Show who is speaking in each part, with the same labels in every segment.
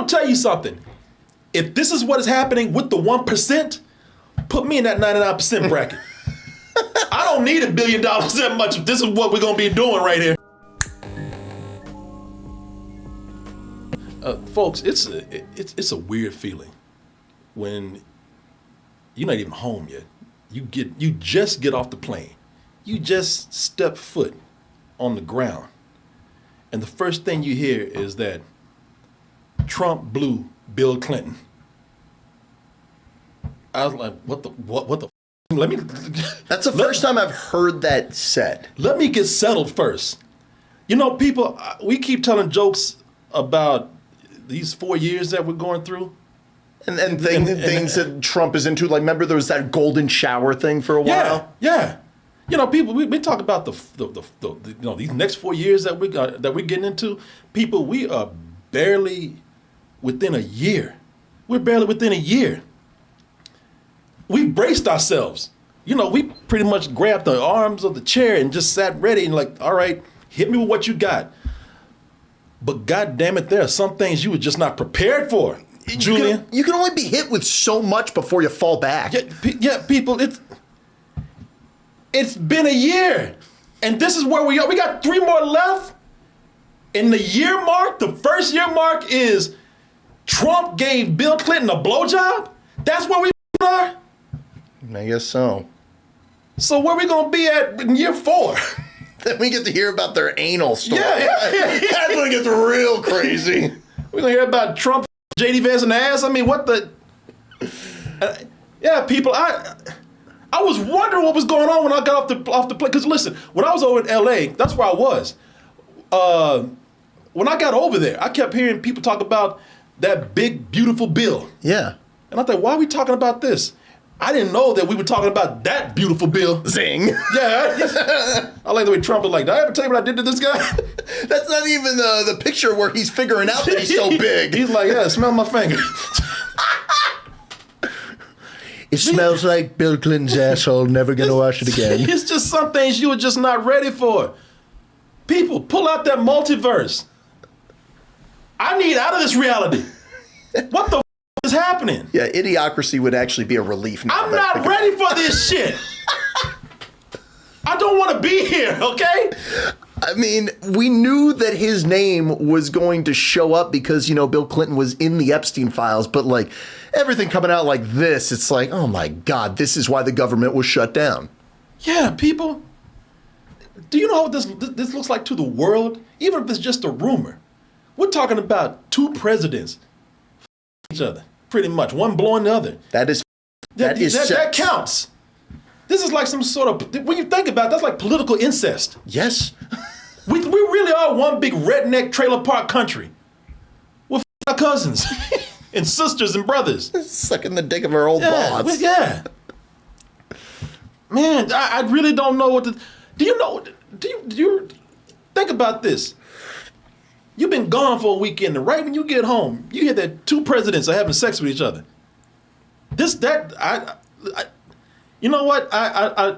Speaker 1: gonna tell you something. If this is what is happening with the 1%, put me in that 99% bracket. I don't need $1 billion that much if this is what we're gonna be doing right here. Folks, it's a weird feeling when you're not even home yet. You just get off the plane. You just step foot on the ground. And the first thing you hear is that Trump blew Bill Clinton. I was like, what the let me
Speaker 2: That's the first time I've heard that said.
Speaker 1: Let me get settled first. You know, people, we keep telling jokes about these 4 years that we're going through.
Speaker 2: And things that Trump is into. Like, remember there was that golden shower thing for a while?
Speaker 1: Yeah. You know, people, we talk about the these next 4 years that we're getting into. People, we are barely within a year. We're barely within a year. We braced ourselves. You know, we pretty much grabbed the arms of the chair and just sat ready and like, all right, hit me with what you got. But God damn it, there are some things you were just not prepared for, Julian.
Speaker 2: You can only be hit with so much before you fall back.
Speaker 1: Yeah, people, it's been a year. And this is where we are. We got 3 more left. And the year mark, the first year mark is Trump gave Bill Clinton a blowjob? That's where we are?
Speaker 2: I guess so.
Speaker 1: So where we gonna be at in year 4?
Speaker 2: Then we get to hear about their anal story.
Speaker 1: Yeah.
Speaker 2: That's when it gets real crazy.
Speaker 1: We're gonna hear about Trump, J.D. Vance in the ass. I mean, what the? Yeah, people. I was wondering what was going on when I got off the plane. Because listen, when I was over in L.A., that's where I was. When I got over there, I kept hearing people talk about that big, beautiful bill.
Speaker 2: Yeah.
Speaker 1: And I thought, why are we talking about this? I didn't know that we were talking about that beautiful bill.
Speaker 2: Zing.
Speaker 1: Yeah. I like the way Trump was like, did I ever tell you what I did to this guy?
Speaker 2: That's not even the picture where he's figuring out that he's so big.
Speaker 1: He's like, yeah, smell my finger.
Speaker 2: It smells like Bill Clinton's asshole. Never gonna wash it again.
Speaker 1: It's just some things you were just not ready for. People, pull out that multiverse. I need out of this reality. What the is happening?
Speaker 2: Yeah, idiocracy would actually be a relief now.
Speaker 1: I'm not ready for this shit. I don't want to be here, okay?
Speaker 2: I mean, we knew that his name was going to show up because, you know, Bill Clinton was in the Epstein files, but like everything coming out like this, it's like, oh my God, this is why the government was shut down.
Speaker 1: Yeah, people. Do you know what this looks like to the world? Even if it's just a rumor. We're talking about 2 presidents each other, pretty much. One blowing the other.
Speaker 2: That
Speaker 1: counts. This is like some sort of, when you think about it, that's like political incest.
Speaker 2: Yes.
Speaker 1: We really are one big redneck trailer park country with our cousins and sisters and brothers.
Speaker 2: Sucking the dick of our old boss.
Speaker 1: Yeah. Man, I really don't know what to, do you think about this? You've been gone for a weekend, and right when you get home, you hear that 2 presidents are having sex with each other. You know what? I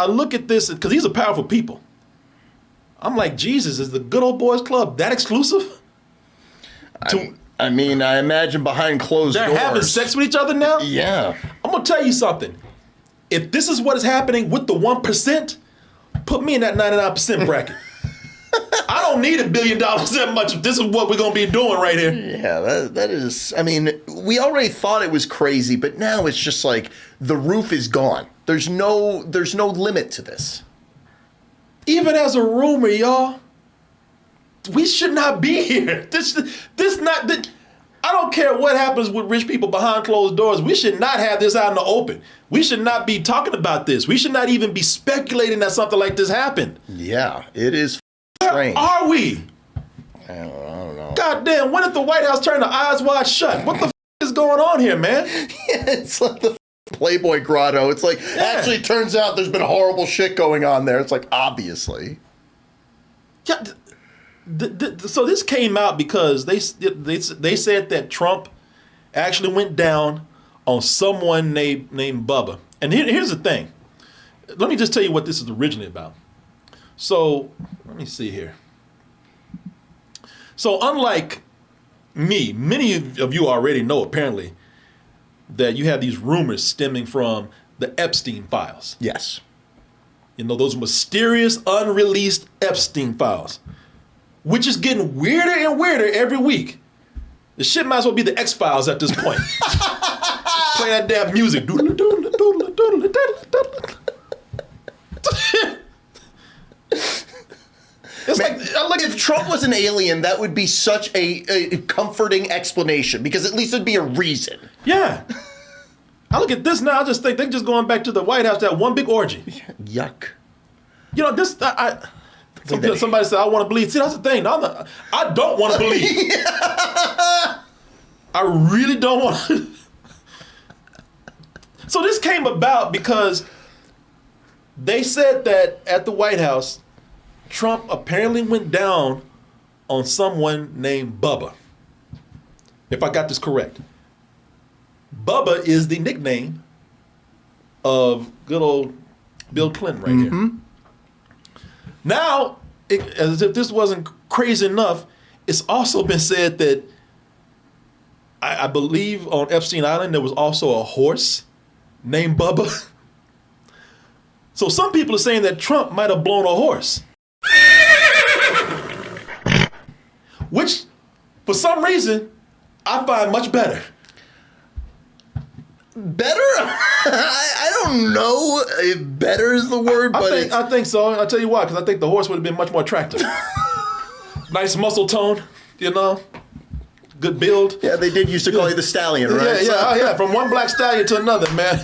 Speaker 1: look at this because these are powerful people. I'm like, Jesus, is the good old boys club that exclusive?
Speaker 2: I mean, I imagine behind closed doors.
Speaker 1: They're having sex with each other now?
Speaker 2: Yeah.
Speaker 1: I'm gonna tell you something. If this is what is happening with the 1%, put me in that 99% bracket. I don't need $1 billion that much if this is what we're going to be doing right here.
Speaker 2: Yeah, that is, I mean, we already thought it was crazy, but now it's just like the roof is gone. There's no limit to this.
Speaker 1: Even as a rumor, y'all, we should not be here. I don't care what happens with rich people behind closed doors. We should not have this out in the open. We should not be talking about this. We should not even be speculating that something like this happened.
Speaker 2: Yeah, it is strange.
Speaker 1: Where are we?
Speaker 2: I don't know.
Speaker 1: God damn, when did the White House turn the eyes wide shut? What the is going on here, man?
Speaker 2: Yeah, it's like the Playboy grotto. It's like, actually, it turns out there's been horrible shit going on there. It's like, obviously.
Speaker 1: Yeah, so this came out because they said that Trump actually went down on someone named Bubba. And here's the thing. Let me just tell you what this is originally about. So let me see here. So unlike many of you already know apparently that you have these rumors stemming from the Epstein files.
Speaker 2: Yes.
Speaker 1: You know, those mysterious, unreleased Epstein files, which is getting weirder and weirder every week. The shit might as well be the X-Files at this point. Play that damn music. It's
Speaker 2: Man, if Trump was an alien, that would be such a comforting explanation, because at least there'd be a reason.
Speaker 1: Yeah. I look at this now, I just think they're just going back to the White House to have one big orgy.
Speaker 2: Yuck.
Speaker 1: You know, this, somebody said, I want to believe. See, that's the thing. I don't want to believe. I really don't want to. So this came about because they said that at the White House, Trump apparently went down on someone named Bubba. If I got this correct. Bubba is the nickname of good old Bill Clinton right here. Now, as if this wasn't crazy enough, it's also been said that I believe on Epstein Island there was also a horse named Bubba. So some people are saying that Trump might have blown a horse. Which, for some reason, I find much better.
Speaker 2: Better? I don't know if better is the word, but
Speaker 1: I think so. I'll tell you why, because I think the horse would have been much more attractive. Nice muscle tone, you know, good build.
Speaker 2: Yeah, they did used to call you the stallion, right?
Speaker 1: Yeah. From one black stallion to another, man.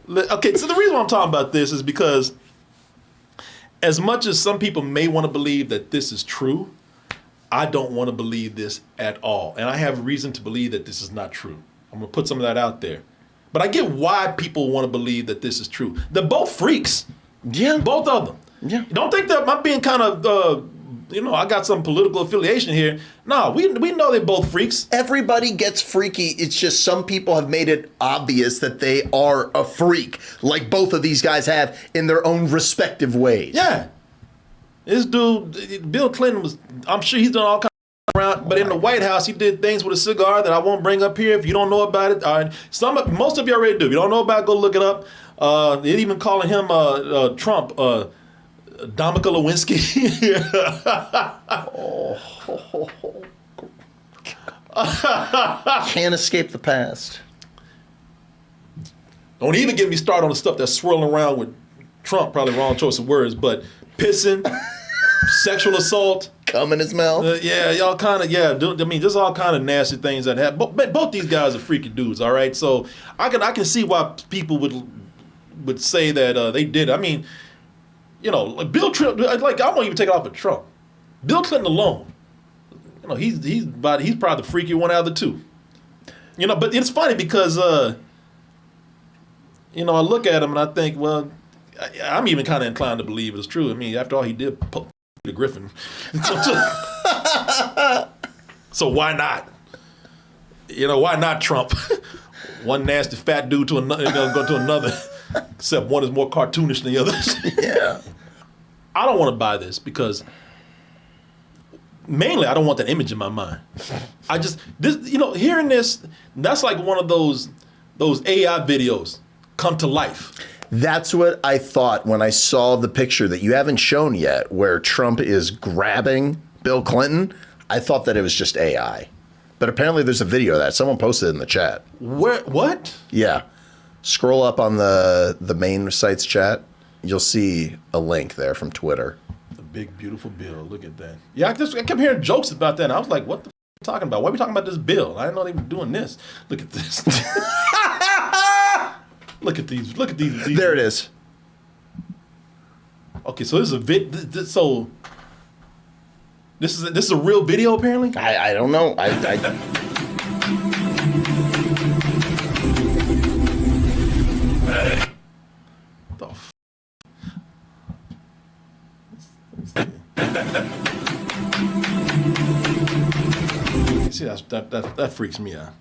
Speaker 1: Okay, so the reason why I'm talking about this is because as much as some people may want to believe that this is true, I don't want to believe this at all. And I have reason to believe that this is not true. I'm going to put some of that out there. But I get why people want to believe that this is true. They're both freaks.
Speaker 2: Yeah.
Speaker 1: Both of them.
Speaker 2: Yeah.
Speaker 1: Don't think that I'm being kind of, I got some political affiliation here. No, we know they're both freaks.
Speaker 2: Everybody gets freaky. It's just some people have made it obvious that they are a freak, like both of these guys have in their own respective ways.
Speaker 1: Yeah. This dude, Bill Clinton I'm sure he's done all kinds of around, but in the White House, he did things with a cigar that I won't bring up here. If you don't know about it, most of you already do. If you don't know about it, go look it up. They're even calling him Trump, Dominic Lewinsky.
Speaker 2: Can't escape the past.
Speaker 1: Don't even get me started on the stuff that's swirling around with Trump, probably wrong choice of words, but pissing, sexual assault.
Speaker 2: Cum in his mouth.
Speaker 1: Y'all kind of, there's all kind of nasty things that happen. But both these guys are freaky dudes, all right? So I can see why people would say that they did. I mean, like Bill Trump, like I won't even take it off of Trump. Bill Clinton alone, he's probably the freaky one out of the two. But it's funny because I look at him and I think, well, I'm even kind of inclined to believe it's true. I mean, after all, he did the Griffin. So why not? Why not Trump? One nasty fat dude to another, go to another. Except one is more cartoonish than the others.
Speaker 2: Yeah.
Speaker 1: I don't want to buy this because mainly I don't want that image in my mind. Hearing this, that's like one of those AI videos come to life.
Speaker 2: That's what I thought when I saw the picture that you haven't shown yet, where Trump is grabbing Bill Clinton. I thought that it was just AI. But apparently there's a video of that. Someone posted it in the chat.
Speaker 1: Where? What?
Speaker 2: Yeah. Scroll up on the main site's chat. You'll see a link there from Twitter.
Speaker 1: The big, beautiful bill. Look at that. Yeah, I kept hearing jokes about that. And I was like, what the f*** are you talking about? Why are we talking about this bill? I didn't know they were doing this. Look at this. Look at these.
Speaker 2: There it is.
Speaker 1: Okay, so this is this is a real video apparently?
Speaker 2: I don't know.
Speaker 1: The f- See, that freaks me out.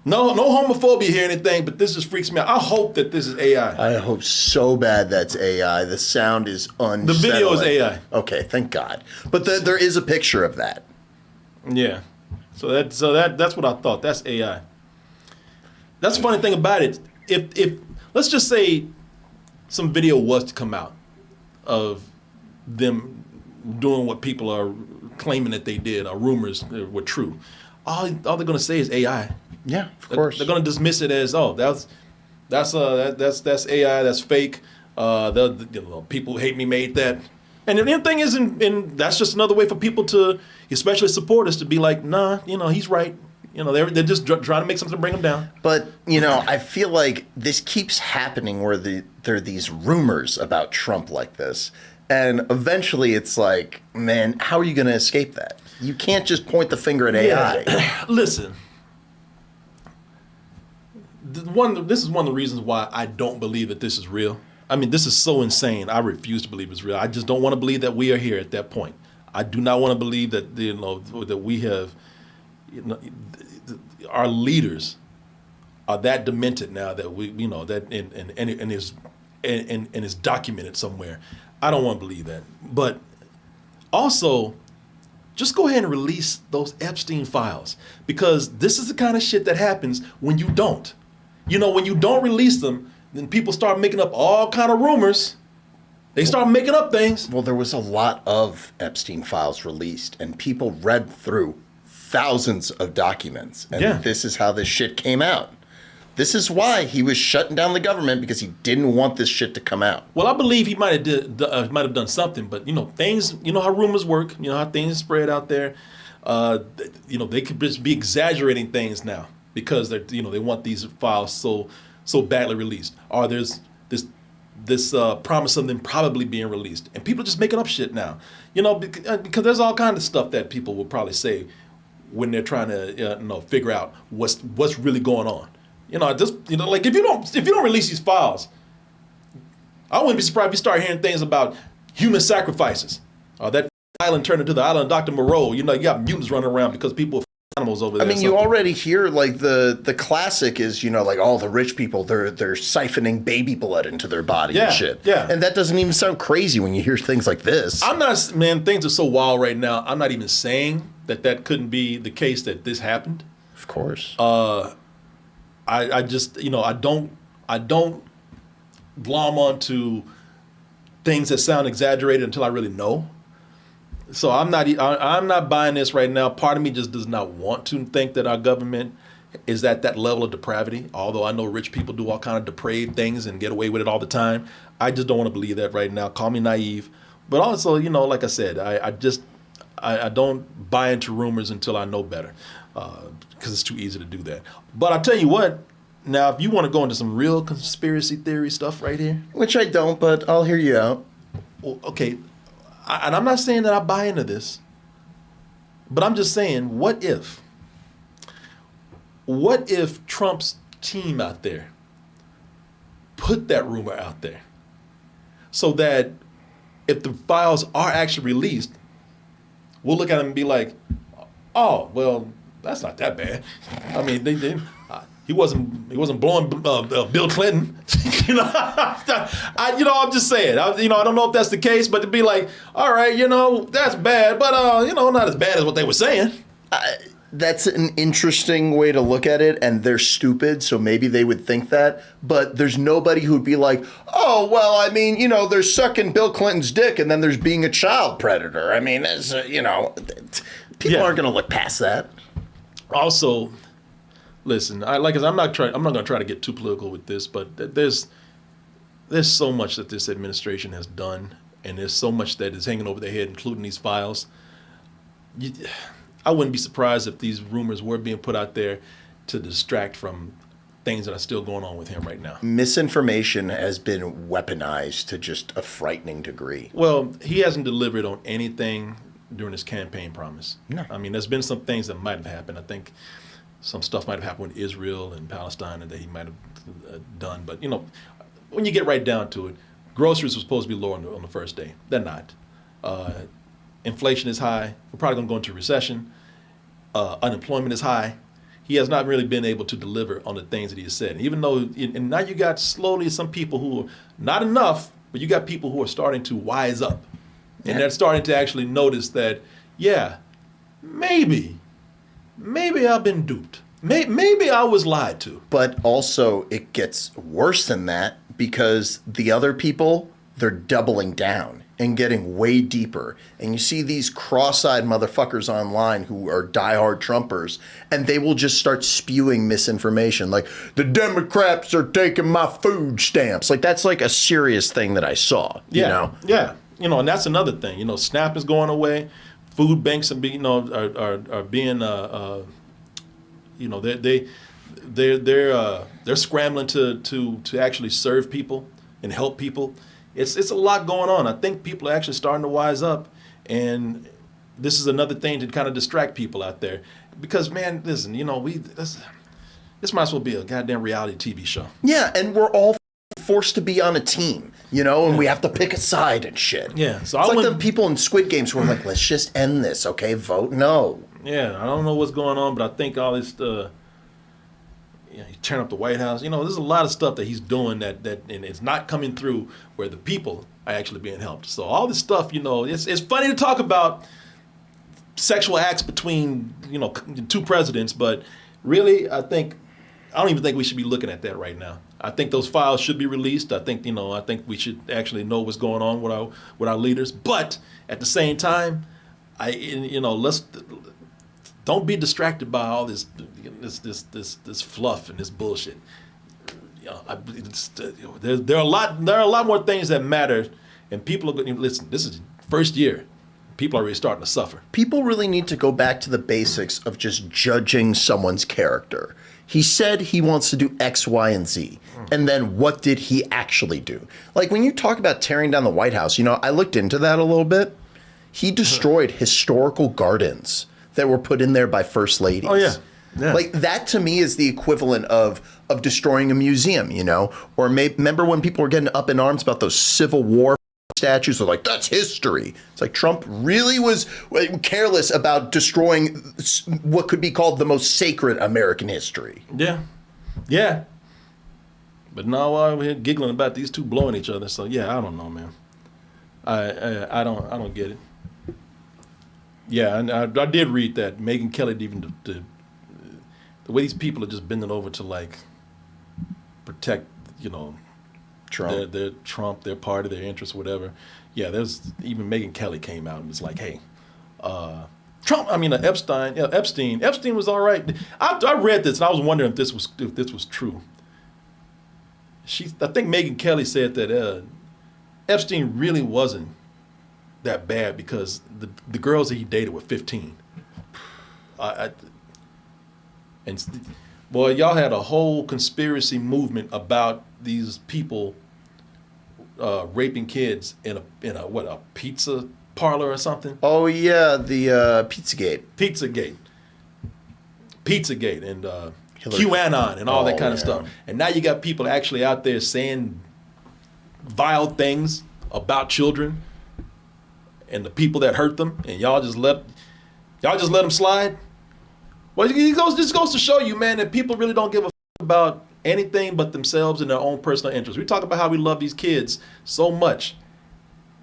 Speaker 1: No homophobia here or anything, but this just freaks me out. I hope that this is AI.
Speaker 2: I hope so bad that's AI. The sound is unsettling.
Speaker 1: The video is AI.
Speaker 2: Okay, thank God. But there is a picture of that.
Speaker 1: Yeah. So that's what I thought. That's AI. That's the funny thing about it. If let's just say some video was to come out of them doing what people are claiming that they did, or rumors were true, all they're going to say is AI.
Speaker 2: Yeah, of course.
Speaker 1: They're going to dismiss it as, oh, that's AI, that's fake. People who hate me made that. And the thing is, and that's just another way for people to, especially supporters, to be like, nah, he's right. They're just trying to make something to bring him down.
Speaker 2: But, I feel like this keeps happening where there are these rumors about Trump like this. And eventually it's like, man, how are you going to escape that? You can't just point the finger at AI.
Speaker 1: Yeah. Listen, this is one of the reasons why I don't believe that this is real. I mean, this is so insane. I refuse to believe it's real. I just don't want to believe that we are here at that point. I do not want to believe that that we have our leaders are that demented now that we that and is documented somewhere. I don't want to believe that. But also, just go ahead and release those Epstein files, because this is the kind of shit that happens when you don't. When you don't release them, then people start making up all kind of rumors. They start making up things.
Speaker 2: Well, there was a lot of Epstein files released, and people read through thousands of documents. And this is how this shit came out. This is why he was shutting down the government, because he didn't want this shit to come out.
Speaker 1: Well, I believe he might have done something, but things. How rumors work. How things spread out there. They could just be exaggerating things now because they want these files so badly released. Or there's this promise of them probably being released, and people just making up shit now. Because there's all kinds of stuff that people will probably say when they're trying to figure out what's really going on. Like if you don't release these files, I wouldn't be surprised if you start hearing things about human sacrifices. That island turned into the island of Dr. Moreau. You got mutants running around because people are animals over there.
Speaker 2: I mean, you already hear like the classic is like all the rich people they're siphoning baby blood into their body and shit.
Speaker 1: Yeah,
Speaker 2: and that doesn't even sound crazy when you hear things like this.
Speaker 1: I'm not, man. Things are so wild right now. I'm not even saying that couldn't be the case that this happened.
Speaker 2: Of course.
Speaker 1: I just I don't glom onto things that sound exaggerated until I really know. So I'm not buying this right now. Part of me just does not want to think that our government is at that level of depravity. Although I know rich people do all kind of depraved things and get away with it all the time. I just don't want to believe that right now. Call me naive, but also like I said, I don't buy into rumors until I know better, because it's too easy to do that. But I'll tell you what. Now, if you want to go into some real conspiracy theory stuff right here,
Speaker 2: which I don't, but I'll hear you out.
Speaker 1: Well, okay. And I'm not saying that I buy into this, but I'm just saying, what if Trump's team out there put that rumor out there so that if the files are actually released, we'll look at them and be like, oh, well, that's not that bad. I mean, he wasn't blowing Bill Clinton. I'm just saying. I don't know if that's the case, but to be like, all right, that's bad, but not as bad as what they were saying.
Speaker 2: That's an interesting way to look at it, and they're stupid, so maybe they would think that. But there's nobody who'd be like, oh, well, I mean, there's sucking Bill Clinton's dick, and then there's being a child predator. I mean, people aren't going to look past that.
Speaker 1: Also, listen, I'm not going to try to get too political with this, but there's so much that this administration has done, and there's so much that is hanging over their head, including these files. I wouldn't be surprised if these rumors were being put out there to distract from things that are still going on with him right now.
Speaker 2: Misinformation has been weaponized to just a frightening degree.
Speaker 1: Well, he hasn't delivered on anything during his campaign promise.
Speaker 2: No.
Speaker 1: I mean, there's been some things that might have happened. I think some stuff might have happened with Israel and Palestine that he might have done. But, when you get right down to it, groceries were supposed to be lower on the first day. They're not. Inflation is high. We're probably going to go into recession. Unemployment is high. he has not really been able to deliver on the things that he has said. And even though, and now you got slowly some people who are, not enough, but you got people who are starting to wise up. And they're starting to actually notice that, yeah, maybe I've been duped. Maybe I was lied to.
Speaker 2: But also, it gets worse than that because the other people, they're doubling down and getting way deeper. And you see these cross-eyed motherfuckers online who are diehard Trumpers, and they will just start spewing misinformation like, the Democrats are taking my food stamps. Like, that's like a serious thing that I saw, you know?
Speaker 1: Yeah. You know, and that's another thing. You know, SNAP is going away. Food banks are being, are being, you know, they're scrambling to actually serve people and help people. It's a lot going on. I think people are actually starting to wise up, and this is another thing to kind of distract people out there. Because, man, listen, you know, this might as well be a goddamn reality TV show.
Speaker 2: Yeah, and we're all forced to be on a team, you know, and we have to pick a side and shit.
Speaker 1: Yeah, so
Speaker 2: it's like the people in Squid Games who are like, let's just end this, okay? Vote no.
Speaker 1: Yeah, I don't know what's going on, but I think all this, he turned up the White House. You know, there's a lot of stuff that he's doing that and it's not coming through where the people are actually being helped. So all this stuff, you know, it's funny to talk about sexual acts between, you know, two presidents, but really, I don't even think we should be looking at that right now. I think those files should be released. I think we should actually know what's going on with our leaders. But at the same time, let's don't be distracted by all this fluff and this bullshit. You know, there are a lot more things that matter, and people are going to listen. This is first year. People are already starting to suffer.
Speaker 2: People really need to go back to the basics of just judging someone's character. He said he wants to do X, Y, and Z. And then what did he actually do? Like when you talk about tearing down the White House, you know, I looked into that a little bit. He destroyed historical gardens that were put in there by first ladies.
Speaker 1: Oh, yeah. Yeah.
Speaker 2: Like that to me is the equivalent of destroying a museum, you know? Or remember when people were getting up in arms about those Civil War statues? They're like, that's history. It's like Trump really was careless about destroying what could be called the most sacred American history.
Speaker 1: Yeah. Yeah. But now we're here giggling about these two blowing each other. So yeah, I don't know, man. I don't get it. Yeah, and I did read that Megyn Kelly even the way these people are just bending over to like protect, you know,
Speaker 2: Trump.
Speaker 1: Their Trump, their party, their interests, whatever. Yeah, there's even Megyn Kelly came out and was like, hey, Epstein was all right. I read this and I was wondering if this was true. I think Megyn Kelly said that Epstein really wasn't that bad because the girls that he dated were 15. And boy, y'all had a whole conspiracy movement about these people raping kids in a pizza parlor or something.
Speaker 2: Oh yeah, the Pizzagate.
Speaker 1: Pizzagate and QAnon and all that kind of stuff. And now you got people actually out there saying vile things about children and the people that hurt them, and y'all just let them slide. Well, it just goes to show you, man, that people really don't give a f- about anything but themselves and their own personal interests. We talk about how we love these kids so much,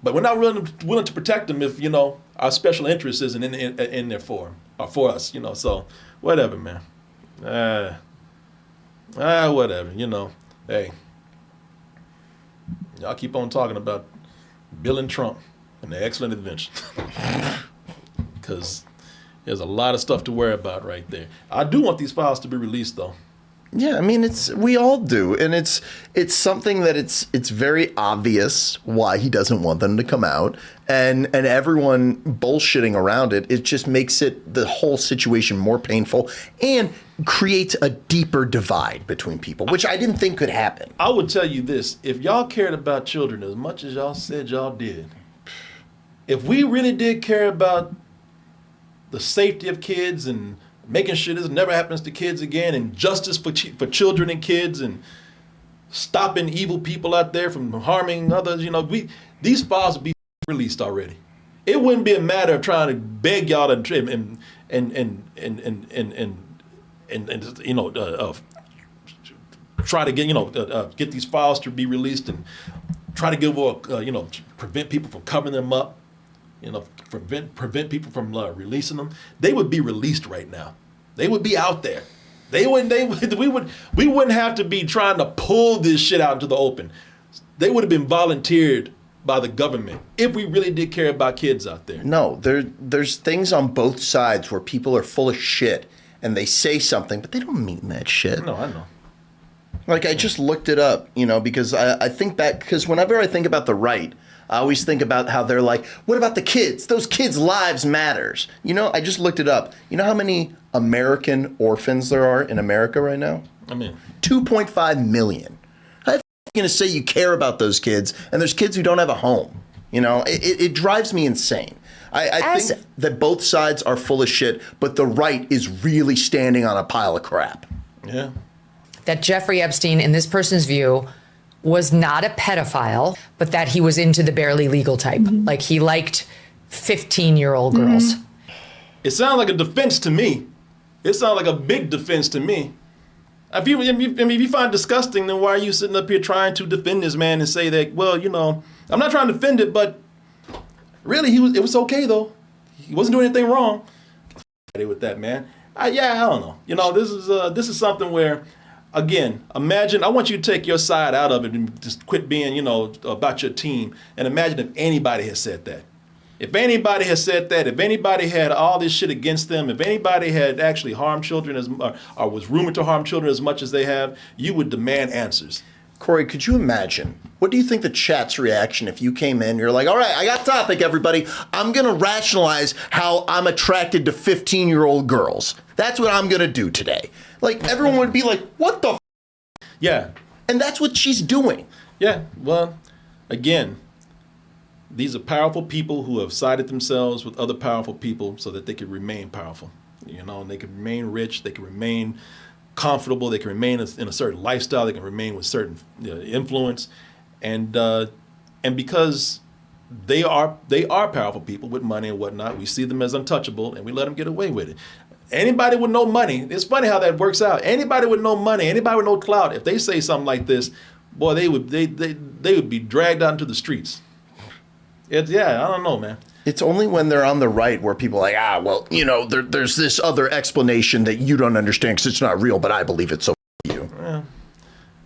Speaker 1: but we're not willing to protect them if, you know, our special interest isn't in there for them or for us, you know. So whatever, man. Whatever, you know. Hey, y'all keep on talking about Bill and Trump and their excellent invention, because there's a lot of stuff to worry about right there. I do want these files to be released, though.
Speaker 2: Yeah, I mean, we all do, and it's something that it's very obvious why he doesn't want them to come out, and everyone bullshitting around it. It just makes the whole situation more painful and creates a deeper divide between people, which I didn't think could happen.
Speaker 1: I would tell you this: if y'all cared about children as much as y'all said y'all did, if we really did care about the safety of kids and making sure this never happens to kids again, and justice for children and kids, and stopping evil people out there from harming others, you know, these files would be released already. It wouldn't be a matter of trying to beg y'all to and try to get get these files to be released and try to prevent people from covering them up, prevent people from releasing them, they would be released right now. They would be out there. We wouldn't have to be trying to pull this shit out into the open. They would have been volunteered by the government if we really did care about kids out there.
Speaker 2: No, there's things on both sides where people are full of shit and they say something, but they don't mean that shit.
Speaker 1: No, I know.
Speaker 2: Like, I just looked it up, because I think back, because whenever I think about the right, I always think about how they're like, what about the kids? Those kids' lives matters. I just looked it up. You know how many American orphans there are in America right now? 2.5 million. How the f*** you going to say you care about those kids, and there's kids who don't have a home? It drives me insane. I think that both sides are full of shit, but the right is really standing on a pile of crap.
Speaker 1: Yeah.
Speaker 3: That Jeffrey Epstein, in this person's view, was not a pedophile, but that he was into the barely legal type. Like, he liked 15-year-old girls.
Speaker 1: It sounds like a defense to me. It sounds like a big defense to me. If you find it disgusting, then why are you sitting up here trying to defend this man and say that, well, I'm not trying to defend it, but really, it was okay, though. He wasn't doing anything wrong. With that, man. I don't know. This is something where, again, imagine, I want you to take your side out of it and just quit being, about your team. And imagine if anybody had said that. If anybody had said that, if anybody had all this shit against them, if anybody had actually harmed children or was rumored to harm children as much as they have, you would demand answers.
Speaker 2: Corey, could you imagine? What do you think the chat's reaction if you came in, you're like, all right, I got a topic, everybody. I'm going to rationalize how I'm attracted to 15-year-old girls. That's what I'm going to do today. Like, everyone would be like, what the f-?
Speaker 1: Yeah.
Speaker 2: And that's what she's doing.
Speaker 1: Yeah, well, again, these are powerful people who have sided themselves with other powerful people so that they can remain powerful, and they can remain rich, they can remain comfortable, they can remain in a certain lifestyle, they can remain with certain influence, and because they are powerful people with money and whatnot, we see them as untouchable and we let them get away with it. Anybody with no money, it's funny how that works out. Anybody with no money, anybody with no clout, if they say something like this, boy, they would be dragged out into the streets. I don't know, man.
Speaker 2: It's only when they're on the right where people are like, there's this other explanation that you don't understand because it's not real, but I believe it, so f*** you.
Speaker 1: Yeah.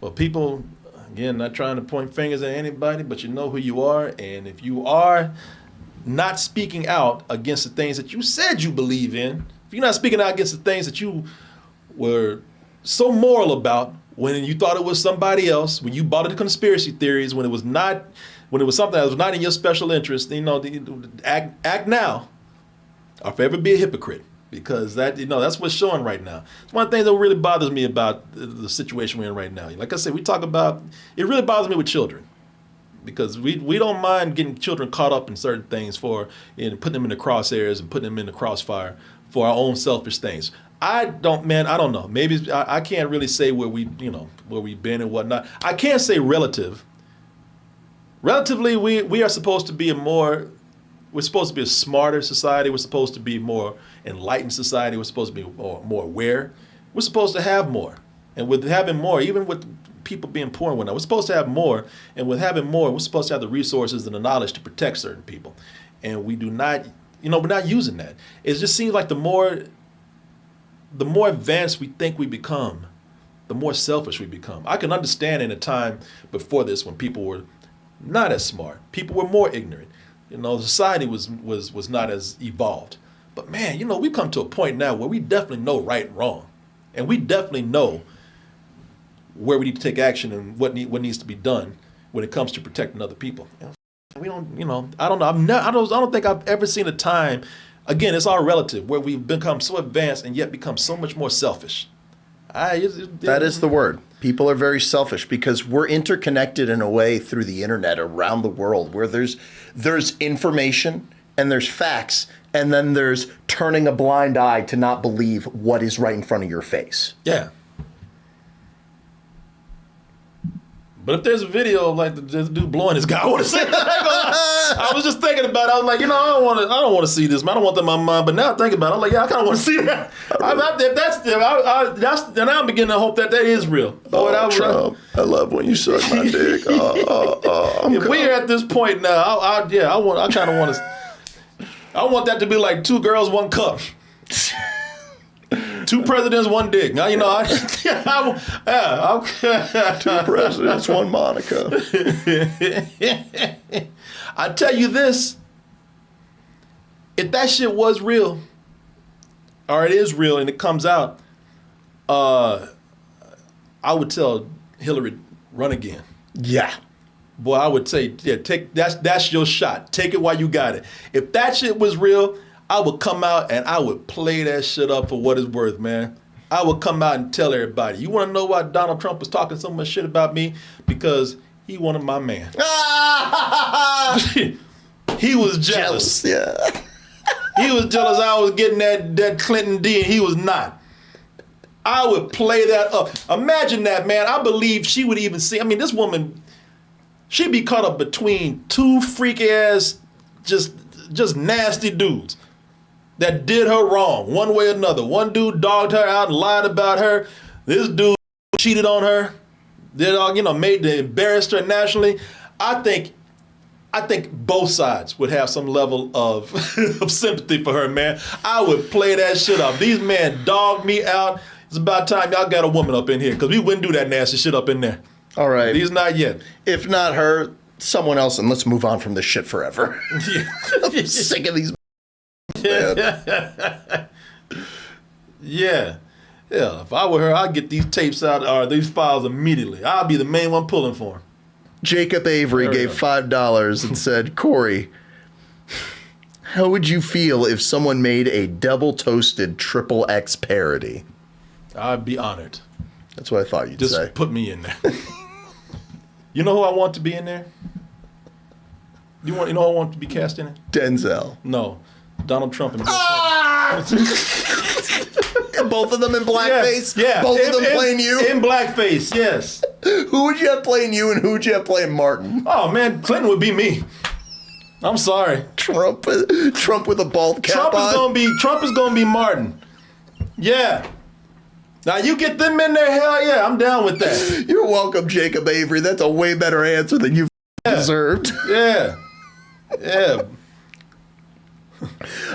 Speaker 1: Well, people, again, not trying to point fingers at anybody, but you know who you are, and if you are not speaking out against the things that you said you believe in, if you're not speaking out against the things that you were so moral about when you thought it was somebody else, when you bought into conspiracy theories, when it was something that was not in your special interest, act now or forever be a hypocrite, because that's what's showing right now. It's one of the things that really bothers me about the situation we're in right now. Like I said, we talk about, it really bothers me with children, because we don't mind getting children caught up in certain things putting them in the crosshairs and putting them in the crossfire for our own selfish things. I don't know. Maybe I can't really say where we've been and whatnot. I can't say relatively, we are supposed to be we're supposed to be a smarter society. We're supposed to be more enlightened society. We're supposed to be more aware. We're supposed to have more. And with having more, even with people being poor and whatnot, we're supposed to have more. And with having more, we're supposed to have the resources and the knowledge to protect certain people. And we do not, we're not using that. It just seems like the more advanced we think we become, the more selfish we become. I can understand in a time before this when people were not as smart. People were more ignorant. Society was not as evolved. But man, we've come to a point now where we definitely know right and wrong. And we definitely know where we need to take action and what needs to be done when it comes to protecting other people. We don't, I don't know. I don't think I've ever seen a time, again, it's all relative, where we've become so advanced and yet become so much more selfish.
Speaker 2: That is the word. People are very selfish because we're interconnected in a way through the internet around the world where there's information and there's facts and then there's turning a blind eye to not believe what is right in front of your face.
Speaker 1: Yeah. But if there's a video of like the dude blowing his guy, I want to say that. I was just thinking about it. I was like, I don't want to see this, man. I don't want that in my mind. But now I think about it, I'm like, yeah, I kind of want to see that. Then I'm beginning to hope that is real.
Speaker 2: Trump, I love when you suck my dick.
Speaker 1: If we're at this point now, I kind of want to. I want that to be like 2 girls, 1 cup. 2 presidents, 1 dick. Now
Speaker 2: 2 presidents, 1 Monica.
Speaker 1: I tell you this, if that shit was real, or it is real and it comes out, I would tell Hillary, run again.
Speaker 2: Yeah.
Speaker 1: Boy, I would say, yeah, that's your shot. Take it while you got it. If that shit was real, I would come out and I would play that shit up for what it's worth, man. I would come out and tell everybody. You want to know why Donald Trump was talking so much shit about me? Because he wanted my man. He was jealous.
Speaker 2: Yeah.
Speaker 1: He was jealous I was getting that Clinton D and he was not. I would play that up. Imagine that, man. I believe she would even see. I mean, this woman, she'd be caught up between 2 freaky ass, just nasty dudes that did her wrong one way or another. One dude dogged her out and lied about her. This dude cheated on her. Made to embarrass her nationally. I think both sides would have some level of of sympathy for her, man. I would play that shit up. These men dogged me out. It's about time y'all got a woman up in here because we wouldn't do that nasty shit up in there.
Speaker 2: All right.
Speaker 1: He's not yet.
Speaker 2: If not her, someone else, and let's move on from this shit forever. I'm sick of these.
Speaker 1: Yeah. If I were her, I'd get these tapes out or these files immediately. I'd be the main one pulling for him.
Speaker 2: Jacob Avery gave $5 and said, Corey, how would you feel if someone made a double toasted XXX parody?
Speaker 1: I'd be honored.
Speaker 2: That's what I thought you'd say.
Speaker 1: Just put me in there. You know who I want to be in there? You know who I want to be cast in it?
Speaker 2: Denzel.
Speaker 1: No. Donald Trump and
Speaker 2: Both of them in blackface?
Speaker 1: Yeah.
Speaker 2: Both of them playing you?
Speaker 1: In blackface, yes.
Speaker 2: Who would you have playing you and who would you have playing Martin?
Speaker 1: Oh, man, Clinton would be me. I'm sorry.
Speaker 2: Trump with a bald cap on?
Speaker 1: Trump is gonna be Martin. Yeah. Now you get them in there, hell yeah, I'm down with that.
Speaker 2: You're welcome, Jacob Avery. That's a way better answer than you deserved.
Speaker 1: Yeah. Yeah.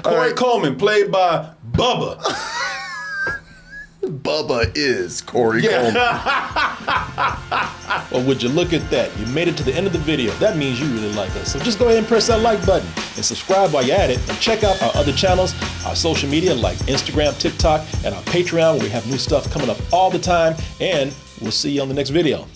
Speaker 1: Corey Coleman, played by Bubba.
Speaker 2: Bubba is Corey Coleman.
Speaker 1: Well, would you look at that? You made it to the end of the video. That means you really like us. So just go ahead and press that like button and subscribe while you're at it. And check out our other channels, our social media like Instagram, TikTok, and our Patreon where we have new stuff coming up all the time. And we'll see you on the next video.